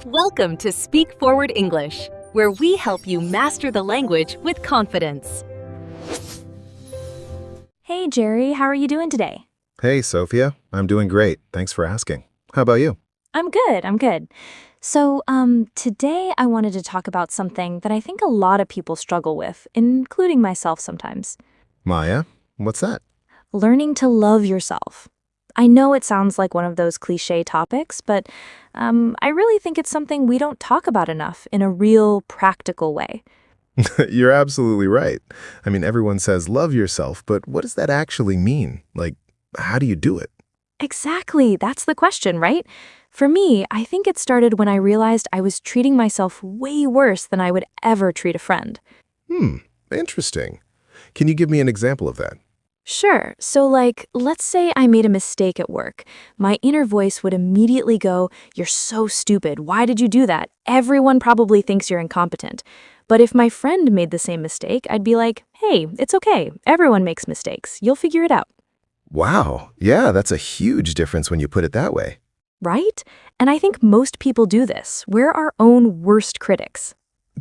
Welcome to Speak Forward English, where we help you master the language with confidence. Hey, Jerry, how are you doing today? Hey, Sophia. I'm doing great. Thanks for asking. How about you? I'm good. So, today I wanted to talk about something that I think a lot of people struggle with, including myself sometimes. Maya, what's that? Learning to love yourself. I know it sounds like one of those cliche topics, but I really think it's something we don't talk about enough in a real, practical way. You're absolutely right. I mean, everyone says love yourself, but what does that actually mean? Like, how do you do it? Exactly, that's the question, right? For me, I think it started when I realized I was treating myself way worse than I would ever treat a friend. Interesting. Can you give me an example of that? Sure. So, let's say I made a mistake at work. My inner voice would immediately go, "You're so stupid. Why did you do that? Everyone probably thinks you're incompetent." But if my friend made the same mistake, I'd be like, "Hey, it's okay. Everyone makes mistakes. You'll figure it out." Wow. Yeah, that's a huge difference when you put it that way. Right? And I think most people do this. We're our own worst critics.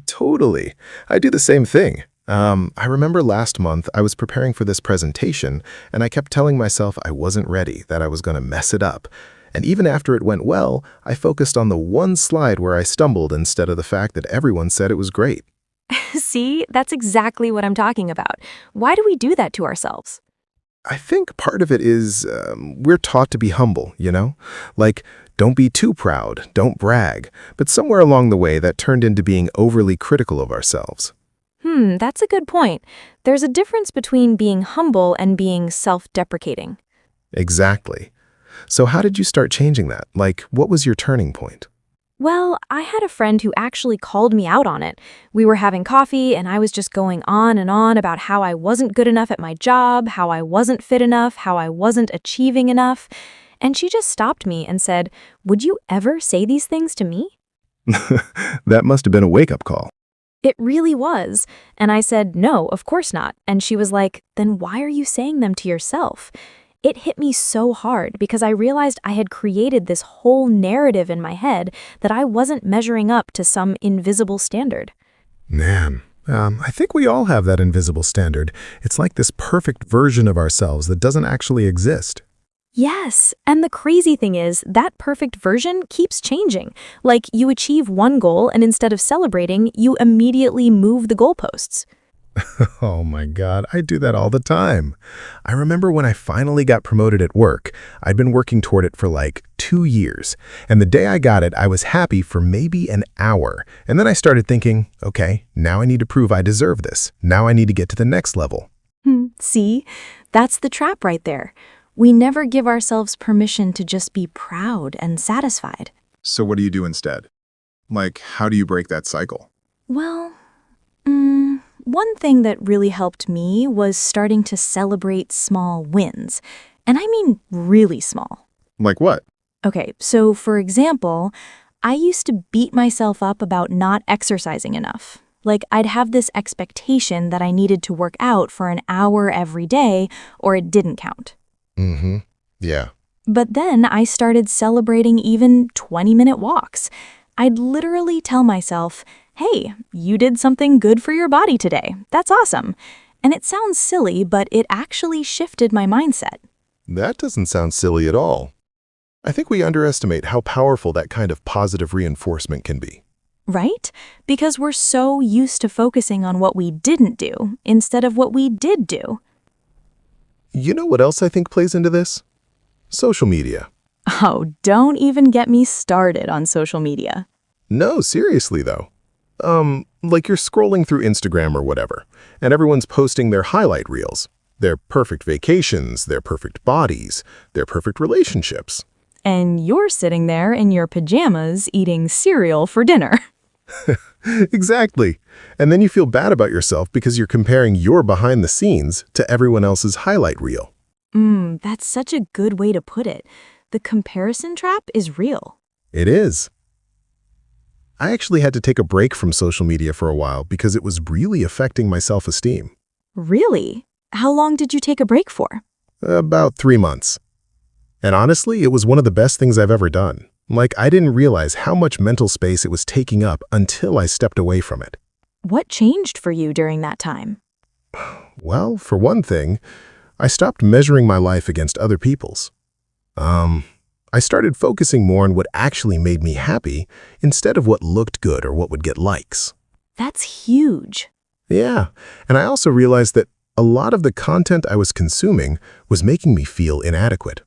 Totally. I do the same thing. I remember last month I was preparing for this presentation, and I kept telling myself I wasn't ready, that I was going to mess it up. And even after it went well, I focused on the one slide where I stumbled instead of the fact that everyone said it was great. See, that's exactly what I'm talking about. Why do we do that to ourselves? I think part of it is we're taught to be humble, you know? Like, don't be too proud, don't brag. But somewhere along the way, that turned into being overly critical of ourselves. That's a good point. There's a difference between being humble and being self-deprecating. Exactly. So how did you start changing that? Like, what was your turning point? Well, I had a friend who actually called me out on it. We were having coffee, and I was just going on and on about how I wasn't good enough at my job, how I wasn't fit enough, how I wasn't achieving enough. And she just stopped me and said, "Would you ever say these things to me?" That must have been a wake-up call. It really was. And I said, "No, of course not." And she was like, "Then why are you saying them to yourself?" It hit me so hard because I realized I had created this whole narrative in my head that I wasn't measuring up to some invisible standard. Man, I think we all have that invisible standard. It's like this perfect version of ourselves that doesn't actually exist. Yes, and the crazy thing is that perfect version keeps changing. Like you achieve one goal and instead of celebrating, you immediately move the goalposts. Oh my God, I do that all the time. I remember when I finally got promoted at work, I'd been working toward it for like 2 years. And the day I got it, I was happy for maybe an hour. And then I started thinking, okay, now I need to prove I deserve this. Now I need to get to the next level. See, that's the trap right there. We never give ourselves permission to just be proud and satisfied. So what do you do instead? Like, how do you break that cycle? Well, one thing that really helped me was starting to celebrate small wins. And I mean really small. Like what? Okay, so for example, I used to beat myself up about not exercising enough. Like I'd have this expectation that I needed to work out for an hour every day or it didn't count. Yeah. But then I started celebrating even 20-minute walks. I'd literally tell myself, "Hey, you did something good for your body today. That's awesome." And it sounds silly, but it actually shifted my mindset. That doesn't sound silly at all. I think we underestimate how powerful that kind of positive reinforcement can be. Right? Because we're so used to focusing on what we didn't do instead of what we did do. You know what else I think plays into this? Social media. Oh, don't even get me started on social media. No, seriously though. Like you're scrolling through Instagram or whatever, and everyone's posting their highlight reels, their perfect vacations, their perfect bodies, their perfect relationships. And you're sitting there in your pajamas eating cereal for dinner. Exactly. And then you feel bad about yourself because you're comparing your behind the scenes to everyone else's highlight reel. That's such a good way to put it. The comparison trap is real. It is. I actually had to take a break from social media for a while because it was really affecting my self-esteem. Really? How long did you take a break for? About 3 months. And honestly, it was one of the best things I've ever done. Like, I didn't realize how much mental space it was taking up until I stepped away from it. What changed for you during that time? Well, for one thing, I stopped measuring my life against other people's. I started focusing more on what actually made me happy instead of what looked good or what would get likes. That's huge. Yeah, and I also realized that a lot of the content I was consuming was making me feel inadequate.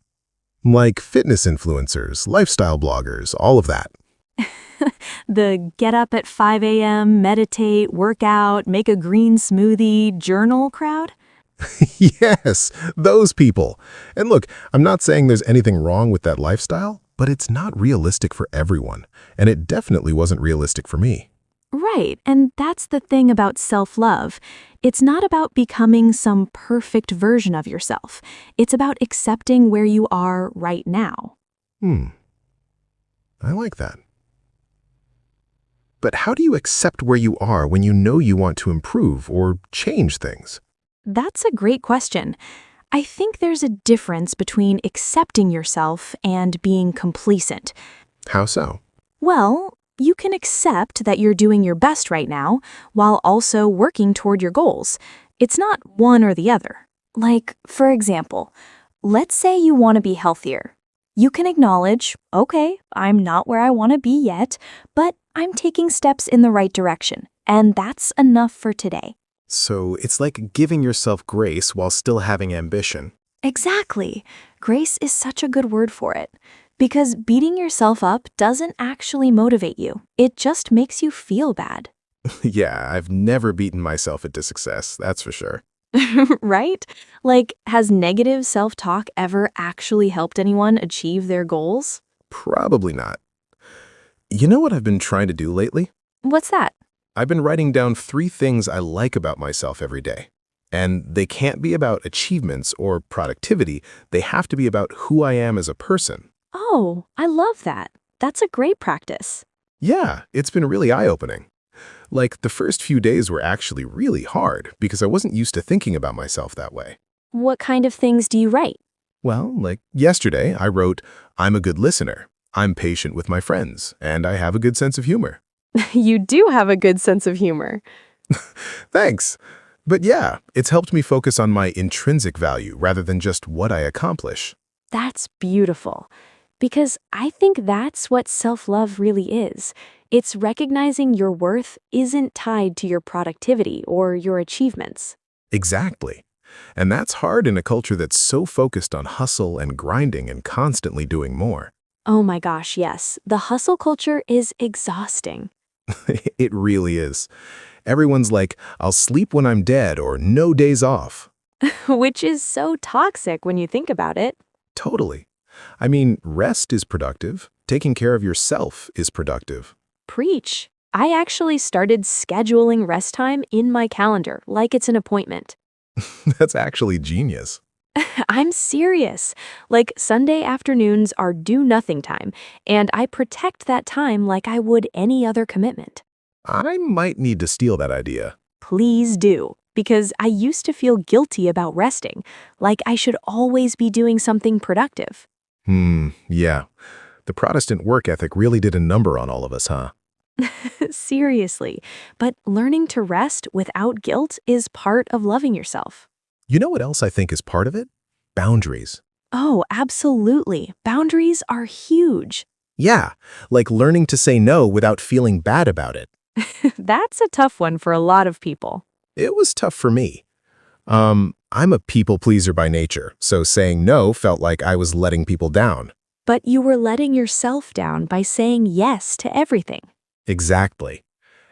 Like fitness influencers, lifestyle bloggers, all of that. The get up at 5 a.m., meditate, work out, make a green smoothie, journal crowd? Yes, those people. And look, I'm not saying there's anything wrong with that lifestyle, but it's not realistic for everyone, and it definitely wasn't realistic for me. Right, and that's the thing about self-love. It's not about becoming some perfect version of yourself. It's about accepting where you are right now. I like that. But how do you accept where you are when you know you want to improve or change things? That's a great question. I think there's a difference between accepting yourself and being complacent. How so? Well, you can accept that you're doing your best right now while also working toward your goals. It's not one or the other. Like, for example, let's say you want to be healthier. You can acknowledge, okay, I'm not where I want to be yet, but I'm taking steps in the right direction, and that's enough for today. So it's like giving yourself grace while still having ambition. Exactly. Grace is such a good word for it. Because beating yourself up doesn't actually motivate you. It just makes you feel bad. Yeah, I've never beaten myself into success, that's for sure. Right? Like, has negative self-talk ever actually helped anyone achieve their goals? Probably not. You know what I've been trying to do lately? What's that? I've been writing down 3 things I like about myself every day. And they can't be about achievements or productivity. They have to be about who I am as a person. Oh, I love that. That's a great practice. Yeah, it's been really eye-opening. Like, the first few days were actually really hard because I wasn't used to thinking about myself that way. What kind of things do you write? Well, like yesterday, I wrote, I'm a good listener, I'm patient with my friends, and I have a good sense of humor. You do have a good sense of humor. Thanks. But yeah, it's helped me focus on my intrinsic value rather than just what I accomplish. That's beautiful. Because I think that's what self-love really is. It's recognizing your worth isn't tied to your productivity or your achievements. Exactly. And that's hard in a culture that's so focused on hustle and grinding and constantly doing more. Oh my gosh, yes. The hustle culture is exhausting. It really is. Everyone's like, I'll sleep when I'm dead or no days off. Which is so toxic when you think about it. Totally. I mean, rest is productive. Taking care of yourself is productive. Preach. I actually started scheduling rest time in my calendar like it's an appointment. That's actually genius. I'm serious. Like Sunday afternoons are do-nothing time, and I protect that time like I would any other commitment. I might need to steal that idea. Please do, because I used to feel guilty about resting, like I should always be doing something productive. Yeah. The Protestant work ethic really did a number on all of us, huh? Seriously, but learning to rest without guilt is part of loving yourself. You know what else I think is part of it? Boundaries. Oh, absolutely. Boundaries are huge. Yeah, like learning to say no without feeling bad about it. That's a tough one for a lot of people. It was tough for me. I'm a people pleaser by nature, so saying no felt like I was letting people down. But you were letting yourself down by saying yes to everything. Exactly.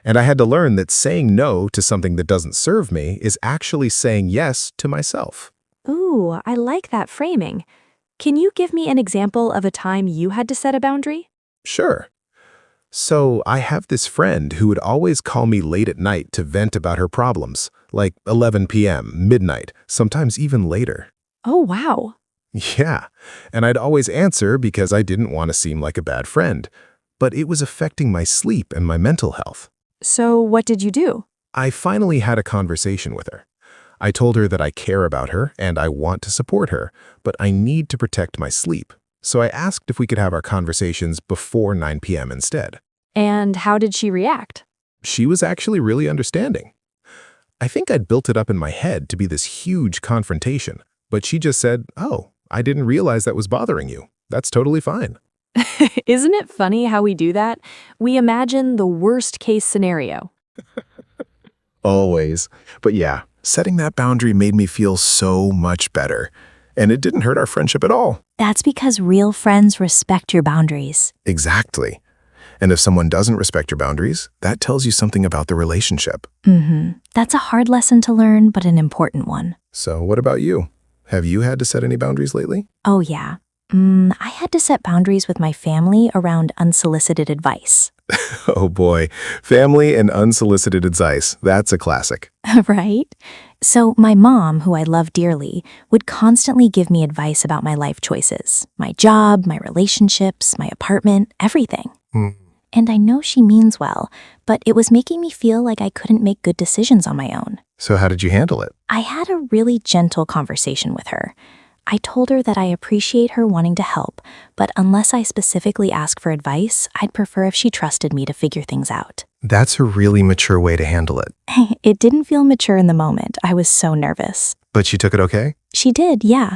And I had to learn that saying no to something that doesn't serve me is actually saying yes to myself. Ooh, I like that framing. Can you give me an example of a time you had to set a boundary? Sure. So I have this friend who would always call me late at night to vent about her problems, like 11 p.m., midnight, sometimes even later. Oh, wow. Yeah, and I'd always answer because I didn't want to seem like a bad friend, but it was affecting my sleep and my mental health. So what did you do? I finally had a conversation with her. I told her that I care about her and I want to support her, but I need to protect my sleep. So I asked if we could have our conversations before 9 p.m. instead. And how did she react? She was actually really understanding. I think I'd built it up in my head to be this huge confrontation, but she just said, "Oh, I didn't realize that was bothering you. That's totally fine." Isn't it funny how we do that? We imagine the worst case scenario. Always. But yeah, setting that boundary made me feel so much better. And it didn't hurt our friendship at all. That's because real friends respect your boundaries. Exactly. And if someone doesn't respect your boundaries, that tells you something about the relationship. That's a hard lesson to learn, but an important one. So what about you? Have you had to set any boundaries lately? Oh, yeah. I had to set boundaries with my family around unsolicited advice. Oh boy, family and unsolicited advice. That's a classic. Right? So my mom, who I love dearly, would constantly give me advice about my life choices, my job, my relationships, my apartment, everything. And I know she means well, but it was making me feel like I couldn't make good decisions on my own. So how did you handle it? I had a really gentle conversation with her. I told her that I appreciate her wanting to help, but unless I specifically ask for advice, I'd prefer if she trusted me to figure things out. That's a really mature way to handle it. It didn't feel mature in the moment. I was so nervous. But she took it okay? She did, yeah.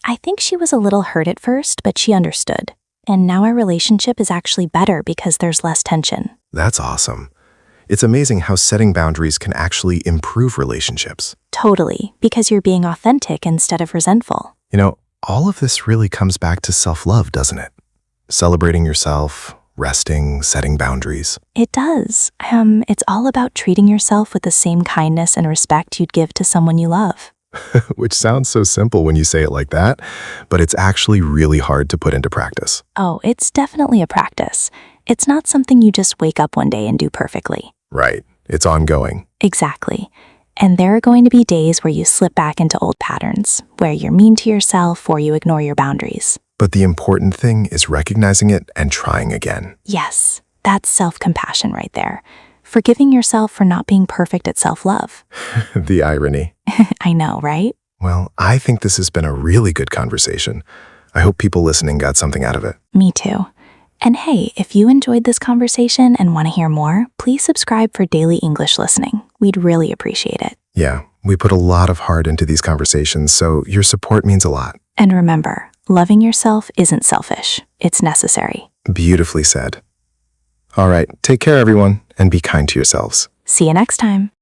I think she was a little hurt at first, but she understood. And now our relationship is actually better because there's less tension. That's awesome. It's amazing how setting boundaries can actually improve relationships. Totally, because you're being authentic instead of resentful. You know, all of this really comes back to self-love, doesn't it? Celebrating yourself, resting, setting boundaries. It does. It's all about treating yourself with the same kindness and respect you'd give to someone you love. Which sounds so simple when you say it like that, but it's actually really hard to put into practice. Oh, it's definitely a practice. It's not something you just wake up one day and do perfectly. Right. It's ongoing. Exactly. And there are going to be days where you slip back into old patterns, where you're mean to yourself or you ignore your boundaries. But the important thing is recognizing it and trying again. Yes, that's self-compassion right there. Forgiving yourself for not being perfect at self-love. The irony. I know, right? Well, I think this has been a really good conversation. I hope people listening got something out of it. Me too. And hey, if you enjoyed this conversation and want to hear more, please subscribe for daily English listening. We'd really appreciate it. Yeah, we put a lot of heart into these conversations, so your support means a lot. And remember, loving yourself isn't selfish. It's necessary. Beautifully said. All right, take care, everyone, and be kind to yourselves. See you next time.